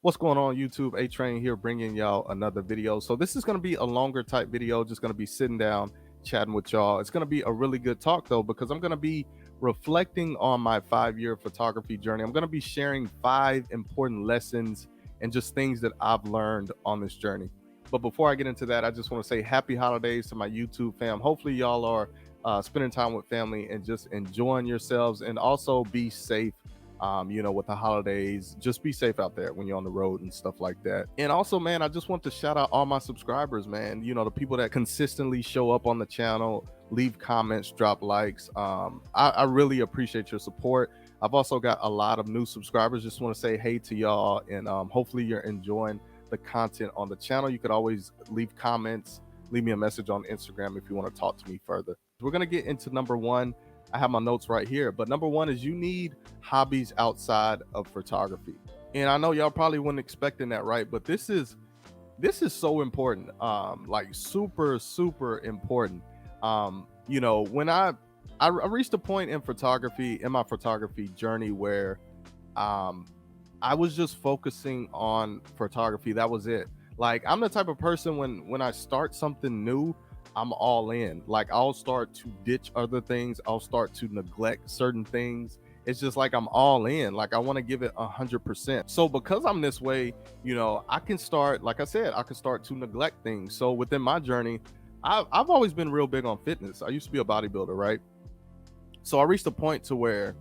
What's going on YouTube? A-Train here bringing y'all another video. So this is going to be a longer type video, just going to be sitting down chatting with y'all. It's going to be a really good talk though, because I'm going to be reflecting on my 5-year photography journey. I'm going to be sharing 5 important lessons and just things that I've learned on this journey. But before I get into that, I just want to say happy holidays to my YouTube fam. Hopefully y'all are spending time with family and just enjoying yourselves, and also be safe. With the holidays, just be safe out there when you're on the road and stuff like that. And also, man, I just want to shout out all my subscribers, man. The people that consistently show up on the channel, leave comments, drop likes. I really appreciate your support. I've also got a lot of new subscribers. Just want to say hey to y'all, and hopefully you're enjoying the content on the channel. You could always leave comments, leave me a message on Instagram if you want to talk to me further. We're going to get into number 1. I have my notes right here, but number 1 is you need hobbies outside of photography. And I know y'all probably weren't expecting that, right? But this is so important, like super important. When I reached a point in my photography journey where I was just focusing on photography. That was it. Like, I'm the type of person, when I start something new, I'm all in. Like, I'll start to ditch other things. I'll start to neglect certain things. It's just like I'm all in. Like, I want to give it 100%. So because I'm this way, I can start, like I said, I can start to neglect things. So within my journey, I've always been real big on fitness. I used to be a bodybuilder, right? So I reached a point to where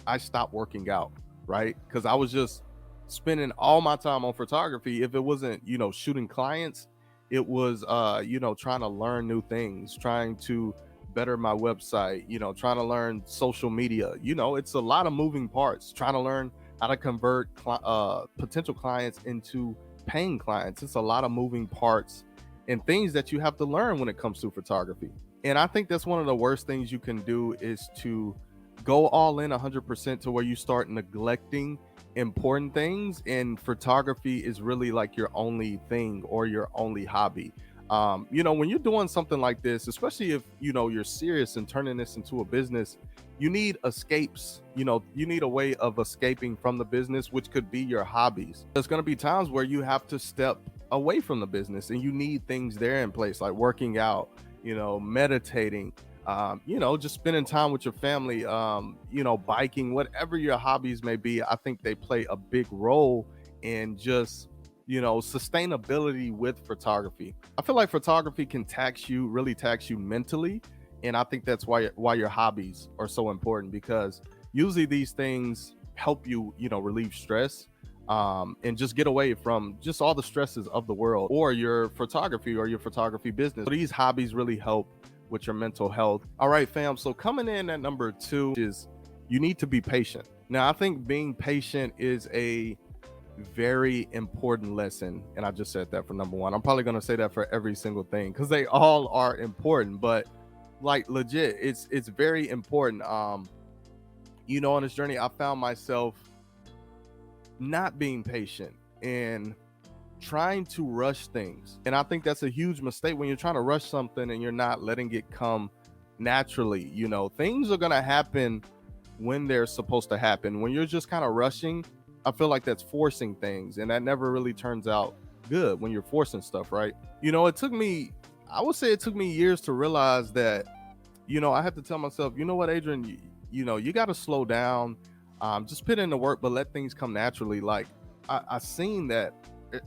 I stopped working out, right? Because I was just spending all my time on photography. If it wasn't, shooting clients, it was trying to learn new things, trying to better my website, trying to learn social media. It's a lot of moving parts, trying to learn how to convert potential clients into paying clients. It's a lot of moving parts and things that you have to learn when it comes to photography. And I think that's one of the worst things you can do, is to go all in 100% to where you start neglecting important things, and photography is really like your only thing or your only hobby. When you're doing something like this, especially if you're serious and turning this into a business, you need escapes. You need a way of escaping from the business, which could be your hobbies. There's going to be times where you have to step away from the business, and you need things there in place, like working out, meditating, just spending time with your family, biking, whatever your hobbies may be. I think they play a big role in just, sustainability with photography. I feel like photography can really tax you mentally. And I think that's why your hobbies are so important, because usually these things help you, relieve stress, and just get away from just all the stresses of the world, or your photography business. So these hobbies really help with your mental health. All right, fam. So coming in at number 2 is you need to be patient. Now, I think being patient is a very important lesson. And I just said that for number 1. I'm probably going to say that for every single thing, because they all are important, but like legit, it's very important. On this journey, I found myself not being patient and trying to rush things. And I think that's a huge mistake when you're trying to rush something and you're not letting it come naturally. Things are going to happen when they're supposed to happen. When you're just kind of rushing, I feel like that's forcing things, and that never really turns out good when you're forcing stuff, right? I would say it took me years to realize that, I had to tell myself, you know what, Adrian, you got to slow down, just put in the work, but let things come naturally. Like, I seen that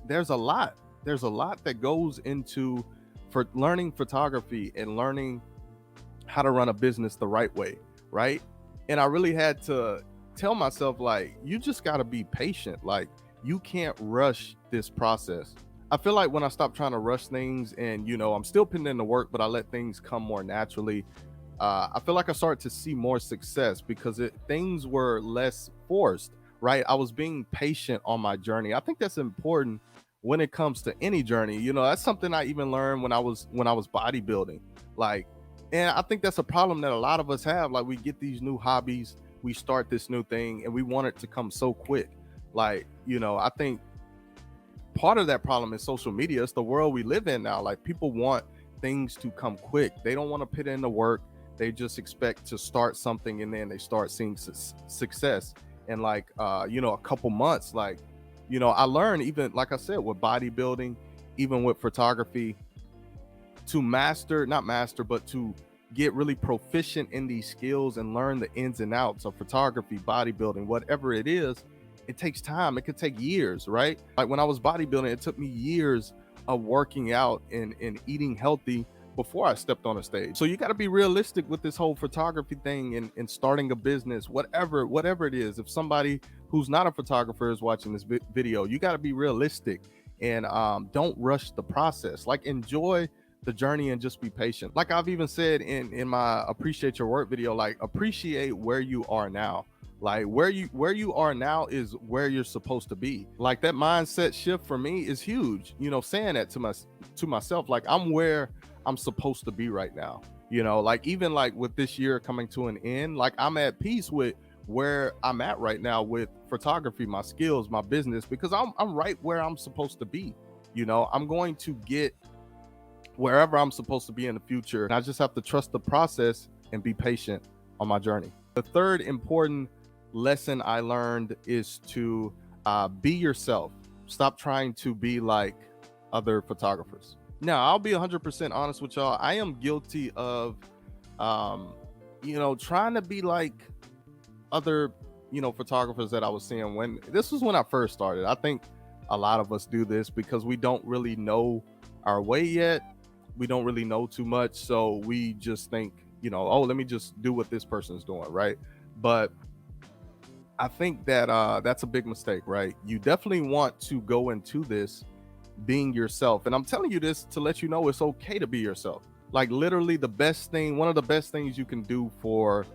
there's a lot that goes into for learning photography and learning how to run a business the right way, right? And I really had to tell myself, like, you just got to be patient. Like, you can't rush this process. I feel like when I stop trying to rush things, and I'm still putting in the work, but I let things come more naturally, I feel like I started to see more success, because things were less forced, right? I was being patient on my journey. I think that's important when it comes to any journey. That's something I even learned when I was bodybuilding. Like, and I think that's a problem that a lot of us have. Like, we get these new hobbies, we start this new thing, and we want it to come so quick. Like, I think part of that problem is social media. It's the world we live in now. Like, people want things to come quick. They don't want to put in the work. They just expect to start something, and then they start seeing success in, like, a couple months. Like, I learned, even like I said, with bodybuilding, even with photography, to master, not master, but to get really proficient in these skills and learn the ins and outs of photography, bodybuilding, whatever it is. It takes time. It could take years, right? Like when I was bodybuilding, it took me years of working out and eating healthy before I stepped on a stage. So you got to be realistic with this whole photography thing and starting a business, whatever it is. If somebody who's not a photographer is watching this video, you got to be realistic and don't rush the process. Like enjoy the journey and just be patient. Like I've even said in my appreciate your work video, like appreciate where you are now. Like where you are now is where you're supposed to be. Like that mindset shift for me is huge. Saying that to myself, like I'm where I'm supposed to be right now. Like even like with this year coming to an end, like I'm at peace with where I'm at right now with photography, my skills, my business, because I'm right where I'm supposed to be. I'm going to get wherever I'm supposed to be in the future. And I just have to trust the process and be patient on my journey. The third important lesson I learned is to be yourself. Stop trying to be like other photographers. Now, I'll be 100% honest with y'all. I am guilty of, trying to be like other, photographers that I was seeing when this was when I first started. I think a lot of us do this because we don't really know our way yet. We don't really know too much, so we just think, oh, let me just do what this person's doing, right? But I think that that's a big mistake, right? You definitely want to go into this being yourself, and I'm telling you this to let you know it's okay to be yourself. Like literally one of the best things you can do for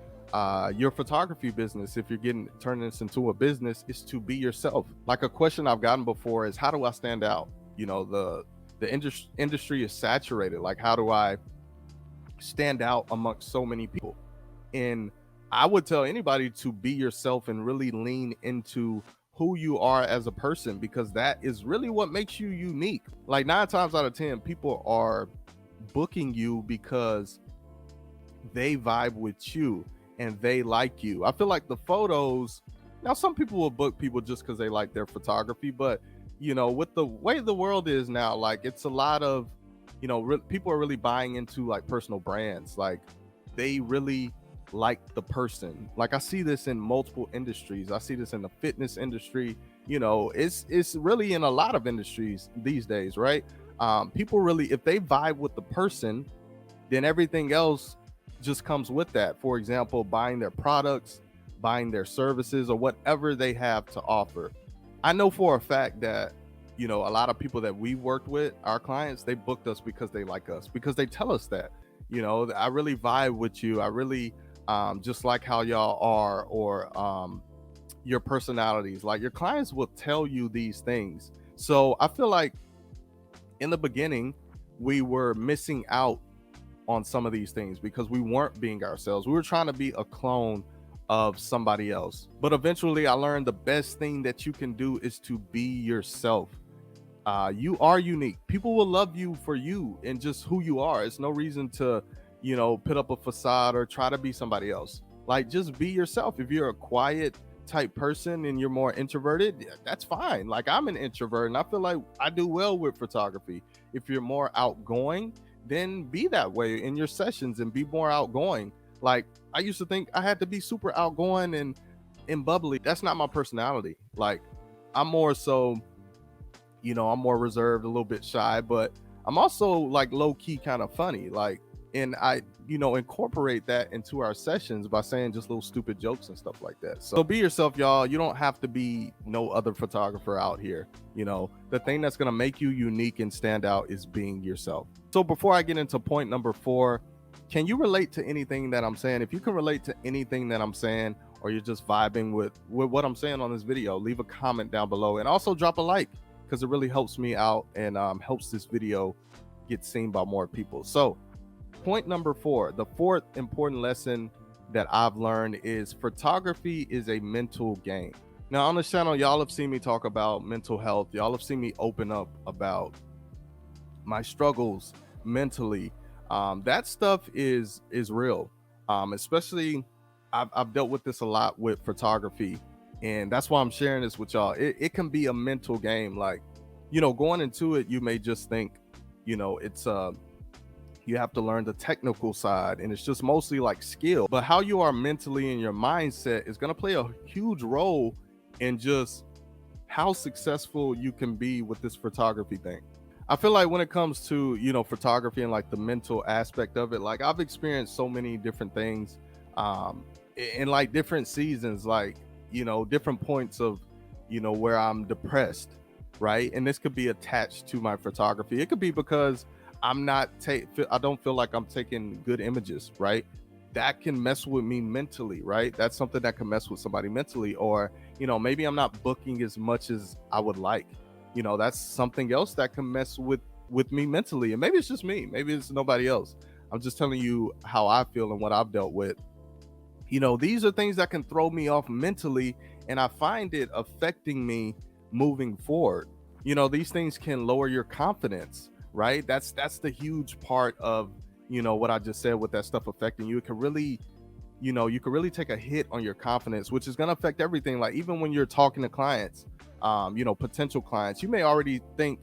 your photography business, if you're turning this into a business, is to be yourself. Like a question I've gotten before is, how do I stand out? The industry is saturated. Like, how do I stand out amongst so many people? And I would tell anybody to be yourself and really lean into who you are as a person, because that is really what makes you unique. Like 9 times out of 10, people are booking you because they vibe with you and they like you. I feel like the photos, now some people will book people just because they like their photography, but with the way the world is now, like it's a lot of, people are really buying into like personal brands. Like they really like the person. Like I see this in multiple industries. I see this in the fitness industry. It's really in a lot of industries these days, right? People really, if they vibe with the person, then everything else just comes with that. For example, buying their products, buying their services, or whatever they have to offer. I know for a fact that, a lot of people that we worked with, our clients, they booked us because they like us, because they tell us that, I really vibe with you. I really just like how y'all are, or your personalities. Like your clients will tell you these things. So I feel like in the beginning, we were missing out on some of these things because we weren't being ourselves. We were trying to be a clone of somebody else. But eventually I learned the best thing that you can do is to be yourself. You are unique. People will love you for you and just who you are. It's no reason to, put up a facade or try to be somebody else. Like just be yourself. If you're a quiet type person and you're more introverted, that's fine. Like I'm an introvert and I feel like I do well with photography. If you're more outgoing, then be that way in your sessions and be more outgoing. Like I used to think I had to be super outgoing and bubbly. That's not my personality. Like I'm more so, I'm more reserved, a little bit shy, but I'm also like low key kind of funny. Like, and I, incorporate that into our sessions by saying just little stupid jokes and stuff like that. So be yourself, y'all. You don't have to be no other photographer out here. The thing that's going to make you unique and stand out is being yourself. So before I get into point number 4, can you relate to anything that I'm saying? If you can relate to anything that I'm saying, or you're just vibing with what I'm saying on this video, leave a comment down below and also drop a like, because it really helps me out and helps this video get seen by more people. So point number 4, the 4th important lesson that I've learned is photography is a mental game. Now on this channel, y'all have seen me talk about mental health. Y'all have seen me open up about my struggles mentally. That stuff is real. Especially I've dealt with this a lot with photography. And that's why I'm sharing this with y'all. It can be a mental game. Like, going into it, you may just think, it's you have to learn the technical side and it's just mostly like skill. But how you are mentally and your mindset is going to play a huge role in just how successful you can be with this photography thing. I feel like when it comes to, photography and like the mental aspect of it, like I've experienced so many different things in like different seasons, like, different points of, where I'm depressed, right? And this could be attached to my photography. It could be because I don't feel like I'm taking good images, right? That can mess with me mentally, right? That's something that can mess with somebody mentally. Or, maybe I'm not booking as much as I would like. That's something else that can mess with me mentally. And maybe it's just me, maybe it's nobody else. I'm just telling you how I feel and what I've dealt with. These are things that can throw me off mentally, and I find it affecting me moving forward. These things can lower your confidence, right? That's the huge part of, what I just said with that stuff affecting you. It can really, you can really take a hit on your confidence, which is going to affect everything. Like even when you're talking to clients, potential clients, you may already think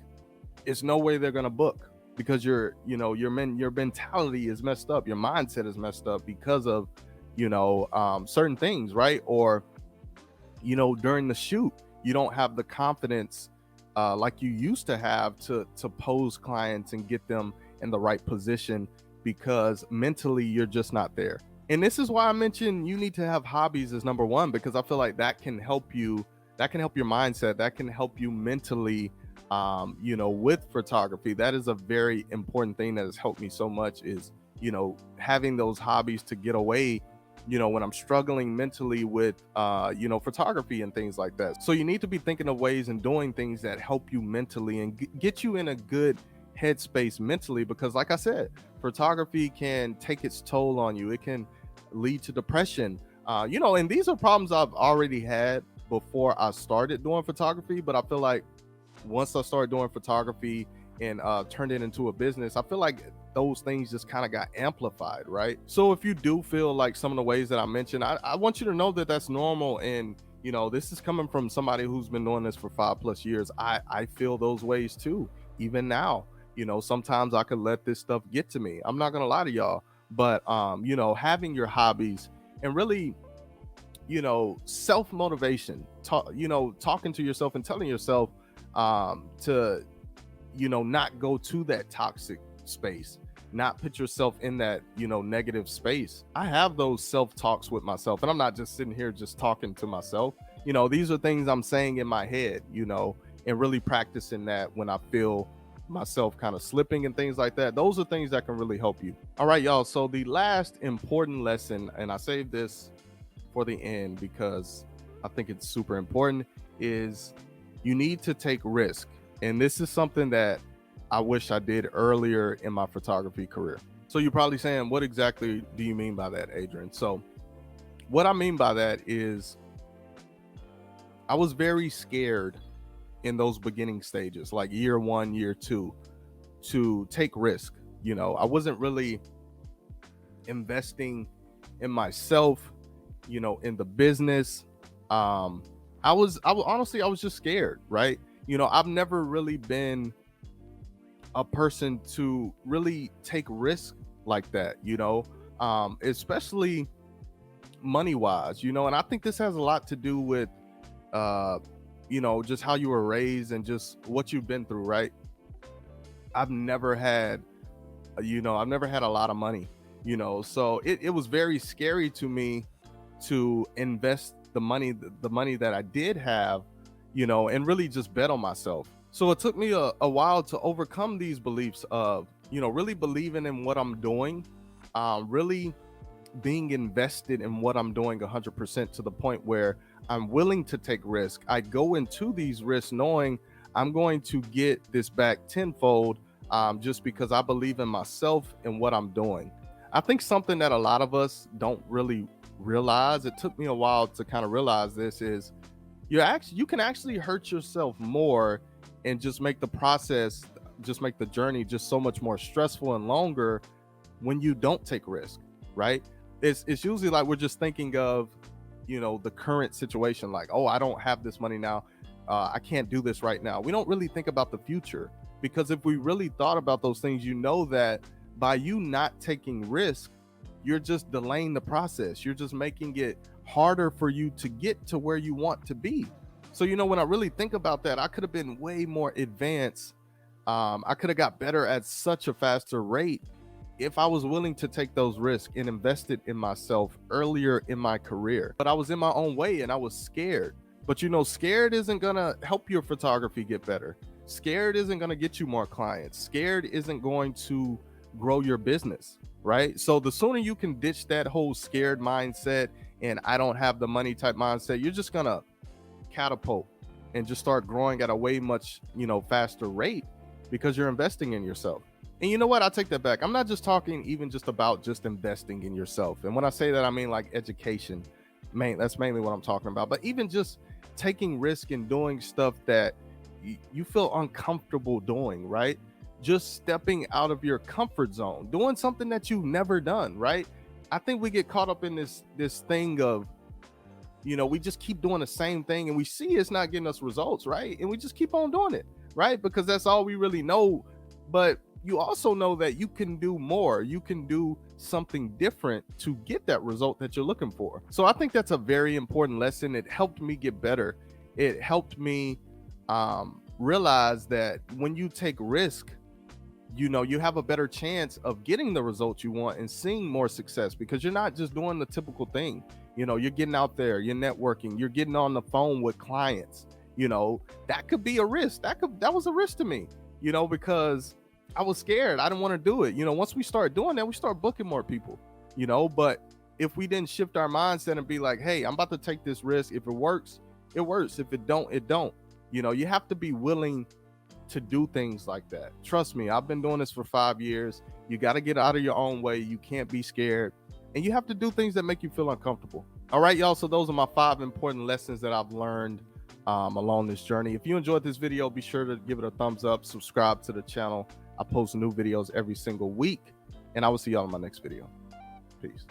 it's no way they're going to book because your mentality is messed up, your mindset is messed up because of certain things, right? Or during the shoot you don't have the confidence like you used to have to pose clients and get them in the right position because mentally you're just not there. And this is why I mentioned you need to have hobbies as number one, because I feel like that can help you, that can help your mindset, that can help you mentally with photography. That is a very important thing that has helped me so much, is having those hobbies to get away when I'm struggling mentally with photography and things like that. So you need to be thinking of ways and doing things that help you mentally and get you in a good headspace mentally, because like I said, photography can take its toll on you. It can lead to depression, and these are problems I've already had before I started doing photography. But I feel like once I started doing photography and turned it into a business, I feel like those things just kind of got amplified, right? So if you do feel like some of the ways that I mentioned, I want you to know that that's normal. And this is coming from somebody who's been doing this for 5+ years. I feel those ways too, even now. Sometimes I could let this stuff get to me, I'm not gonna lie to y'all. But having your hobbies and really self-motivation, talking to yourself and telling yourself to not go to that toxic space, not put yourself in that negative space. I have those self-talks with myself, and I'm not just sitting here just talking to myself. These are things I'm saying in my head, and really practicing that when I feel myself kind of slipping and things like that. Those are things that can really help you. All right, y'all, so the last important lesson, and I saved this for the end because I think it's super important, is you need to take risk. And this is something that I wish I did earlier in my photography career. So you're probably saying, what exactly do you mean by that, Adrian? So what I mean by that is I was very scared in those beginning stages, like year 1, year 2, to take risk. I wasn't really investing in myself, in the business. I was honestly, I was just scared, right? I've never really been a person to really take risk like that, especially money wise, and I think this has a lot to do with just how you were raised and just what you've been through, right? I've never had a lot of money, so it was very scary to me to invest the money that I did have, and really just bet on myself. So it took me a while to overcome these beliefs of, really believing in what I'm doing, really being invested in what I'm doing 100%, to the point where I'm willing to take risk. I go into these risks knowing I'm going to get this back tenfold, just because I believe in myself and what I'm doing. I think something that a lot of us don't really realize, it took me a while to kind of realize this, is you can actually hurt yourself more and just make the journey just so much more stressful and longer when you don't take risk, right? It's usually like we're just thinking of, the current situation, like, oh, I don't have this money now, I can't do this right now. We don't really think about the future, because if we really thought about those things, that by you not taking risk, you're just delaying the process. You're just making it harder for you to get to where you want to be. So, when I really think about that, I could have been way more advanced. I could have got better at such a faster rate if I was willing to take those risks and invested in myself earlier in my career. But I was in my own way and I was scared. But scared isn't gonna help your photography get better. Scared isn't gonna get you more clients. Scared isn't going to grow your business, right? So the sooner you can ditch that whole scared mindset and I don't have the money type mindset, you're just gonna catapult and just start growing at a way much, faster rate, because you're investing in yourself. And you know what? I take that back. I'm not just talking even just about just investing in yourself. And when I say that, I mean like education. That's mainly what I'm talking about. But even just taking risk and doing stuff that you feel uncomfortable doing, right? Just stepping out of your comfort zone, doing something that you've never done, right? I think we get caught up in this thing of, we just keep doing the same thing and we see it's not getting us results, right? And we just keep on doing it, right? Because that's all we really know. But you also know that you can do more. You can do something different to get that result that you're looking for. So I think that's a very important lesson. It helped me get better. It helped me realize that when you take risk, you have a better chance of getting the results you want and seeing more success, because you're not just doing the typical thing. You're getting out there, you're networking, you're getting on the phone with clients. That could be a risk. That was a risk to me, because I was scared. I didn't want to do it. Once we start doing that, we start booking more people, but if we didn't shift our mindset and be like, hey, I'm about to take this risk. If it works, it works. If it don't, it don't. You have to be willing to do things like that. Trust me, I've been doing this for 5 years. You got to get out of your own way. You can't be scared, and you have to do things that make you feel uncomfortable. All right, y'all. So those are my 5 important lessons that I've learned along this journey. If you enjoyed this video, be sure to give it a thumbs up, subscribe to the channel. I post new videos every single week, and I will see y'all in my next video. Peace.